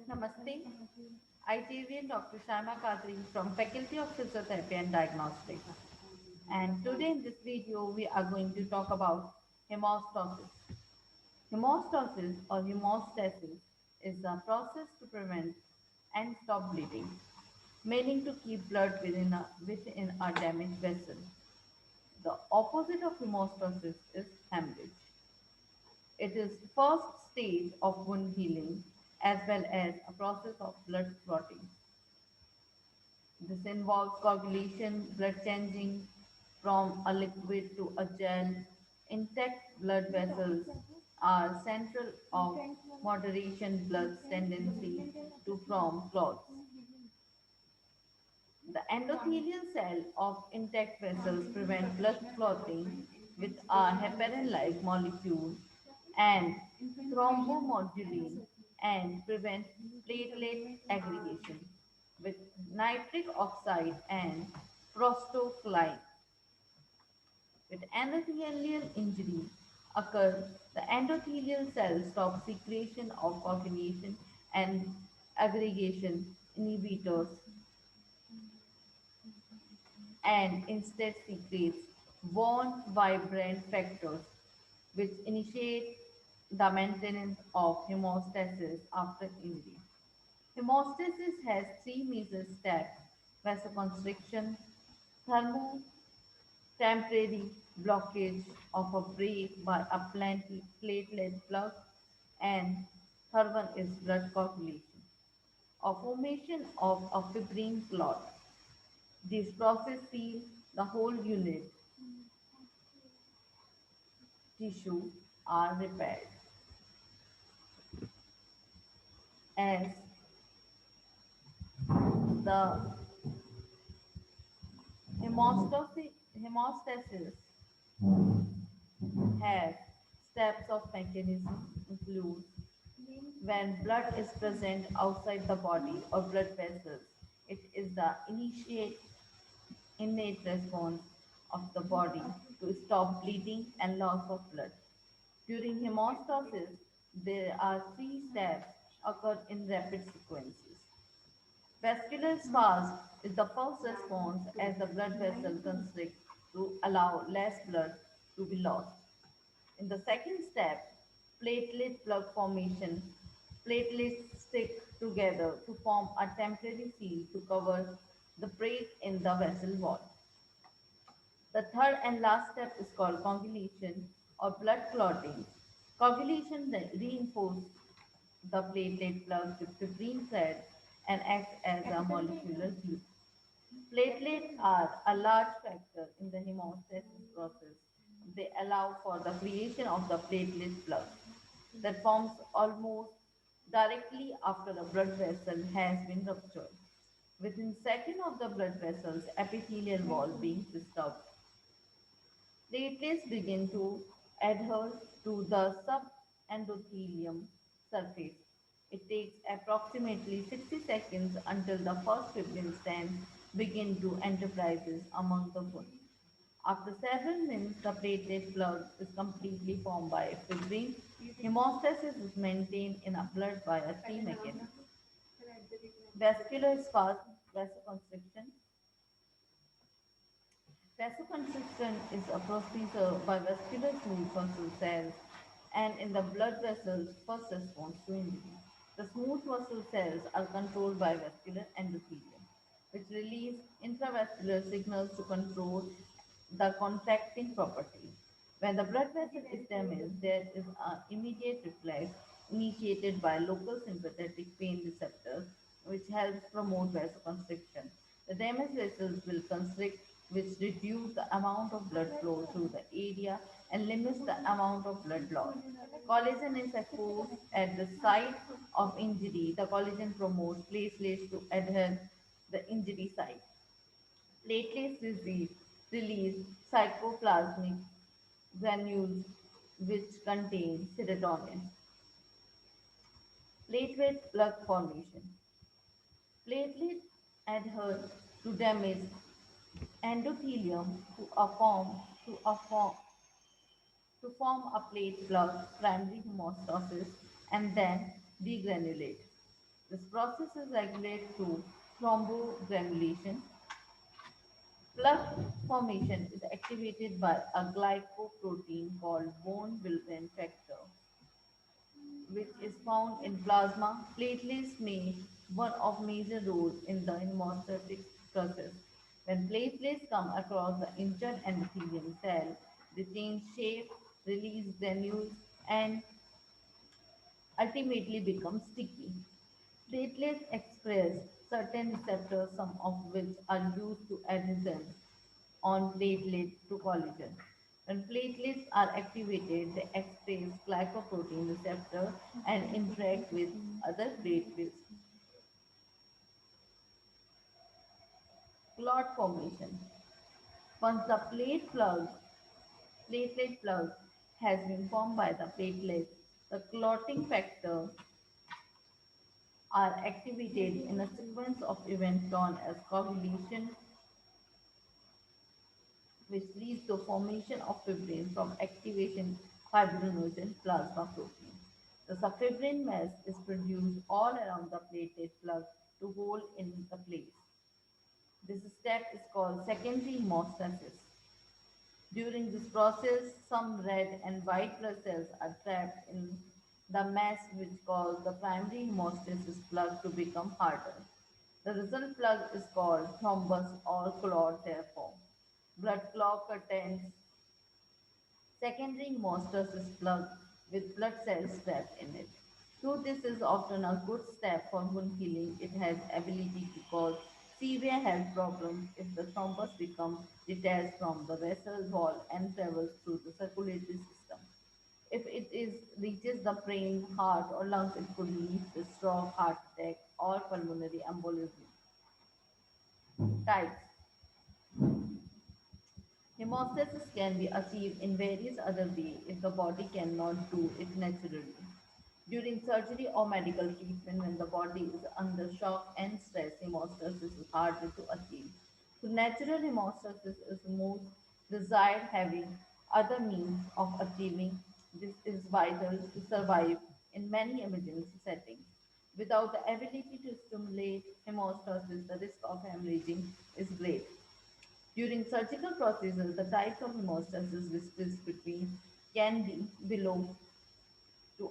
Namaste. I am Dr. Shaima Kadri from Faculty of Physiotherapy and Diagnostics. And today in this video, we are going to talk about hemostasis. Hemostasis or hemostasis is a process to prevent and stop bleeding, meaning to keep blood within a damaged vessel. The opposite of hemostasis is hemorrhage. It is first stage of wound healing as well as a process of blood clotting. This involves coagulation, blood changing from a liquid to a gel. Intact blood vessels are central of moderation blood's tendency to form clots. The endothelial cell of intact vessels prevent blood clotting with a heparin-like molecule and thrombomodulin and prevent platelet aggregation with nitric oxide and prostaglandin. With endothelial injury occurs, the endothelial cell stops secretion of coagulation and aggregation inhibitors and instead secretes warm vibrant factors which initiate the maintenance of hemostasis after injury. Hemostasis has three major steps: vasoconstriction, thermo-temporary blockage of a break by a platelet plug, and third one is blood coagulation, a formation of a fibrin clot. This process seals the whole unit tissue are repaired. As the hemostasis has steps of mechanism include when blood is present outside the body or blood vessels, it is the initiate innate response of the body to stop bleeding and loss of blood. During hemostasis, there are three steps occur in rapid sequences. Vascular spasm is the first response as the blood vessel constricts to allow less blood to be lost. In the second step, platelet plug formation, platelets stick together to form a temporary seal to cover the break in the vessel wall. The third and last step is called coagulation or blood clotting. Coagulation reinforces the platelet plugs with fibrin thread and acts as a molecular glue. Platelets are a large factor in the hemostasis process. They allow for the creation of the platelet plug that forms almost directly after a blood vessel has been ruptured. Within seconds of the blood vessel's epithelial wall being disturbed, platelets begin to adhere to the subendothelium surface. It takes approximately 60 seconds until the first fibrin strands begin to enterprises among the wound. After several minutes, the platelet plug is completely formed by fibrin. Hemostasis is maintained in a blood via three mechanisms: vascular spasm, vasoconstriction. Vasoconstriction is a procedure by vascular smooth muscle cells and in the blood vessels first response to injury. The smooth muscle cells are controlled by vascular endothelium, which release intravascular signals to control the contracting properties. When the blood vessel is damaged, there is an immediate reflex initiated by local sympathetic pain receptors, which helps promote vasoconstriction. The damaged vessels will constrict, which reduce the amount of blood flow through the area and limits the amount of blood loss. Collagen is exposed at the site of injury. The collagen promotes platelets to adhere the injury site. Release cytoplasmic granules which contain serotonin. Platelet plug formation. Platelets adhere to damaged endothelium to a form to form a plate plug, primary hemostasis, and then degranulate. This process is regulated through thrombogranulation. Plug formation is activated by a glycoprotein called bone building factor, which is found in plasma. Platelets play one of major roles in the hemostatic process. When platelets come across the injured endothelium cell, they change shape, release granules, and ultimately become sticky. Platelets express certain receptors, some of which are used to adhesion on platelet to collagen. When platelets are activated, they express glycoprotein receptor and interact with other platelets. Clot formation. Once the platelet plug has been formed by the platelets, the clotting factor are activated in a sequence of events known as coagulation, which leads to formation of fibrin from activation fibrinogen plasma protein. The subfibrin mass is produced all around the platelet plug to hold in the place. This step is called secondary hemostasis. During this process, some red and white blood cells are trapped in the mass, which cause the primary hemostasis plug to become harder. The result plug is called thrombus or clot, therefore. Blood clot contains secondary hemostasis plug with blood cells trapped in it. Though this is often a good step for wound healing, it has ability to cause severe health problems if the thrombus becomes detached from the vessel wall and travels through the circulatory system. If it is reaches the brain, heart, or lungs, it could lead to stroke, heart attack, or pulmonary embolism. Types. Hemostasis can be achieved in various other ways if the body cannot do it naturally. During surgery or medical treatment, when the body is under shock and stress, hemostasis is harder to achieve. So natural hemostasis is most desired. Having other means of achieving this is vital to survive in many emergency settings. Without the ability to stimulate hemostasis, the risk of hemorrhaging is great. During surgical procedures, the types of hemostasis listed between can be below to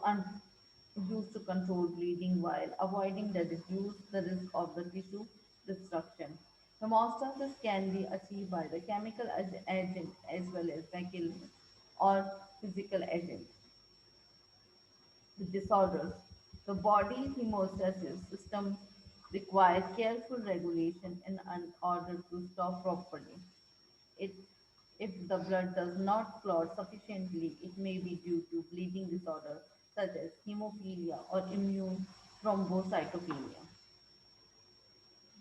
used to control bleeding while avoiding the reduce the risk of the tissue destruction. Hemostasis can be achieved by the chemical agent as well as mechanical or physical agent. The disorders. The body's hemostasis system requires careful regulation in order to stop properly. It, if the blood does not clot sufficiently, it may be due to bleeding disorder such as hemophilia or immune thrombocytopenia.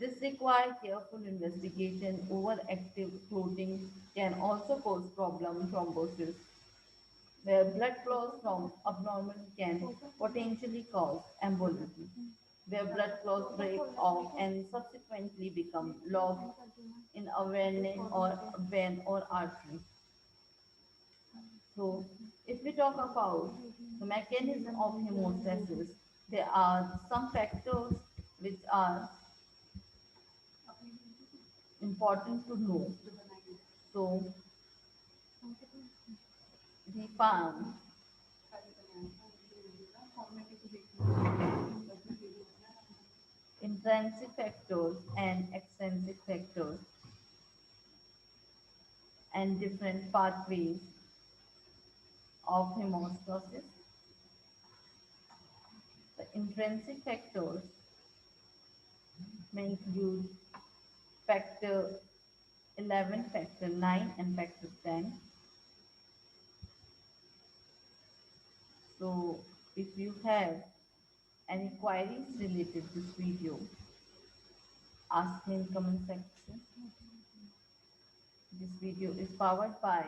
This requires careful investigation. Overactive clotting can also cause problem thrombosis, where blood flows from abnormal can potentially cause embolism, where blood flows break off and subsequently become locked in a vein or artery. So, if we talk about the mechanism of hemostasis, there are some factors which are important to know. So, we found intrinsic factors and extrinsic factors and different pathways of hemostasis. The intrinsic factors may include factor 11, factor 9, and factor 10. So, if you have any queries related to this video, ask me in comment section. This video is powered by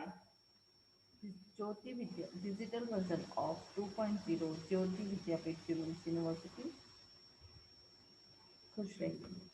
this Jyoti Vidya digital version of 2.0 Jyoti Vidyapeeth Women's University. खुश रहिए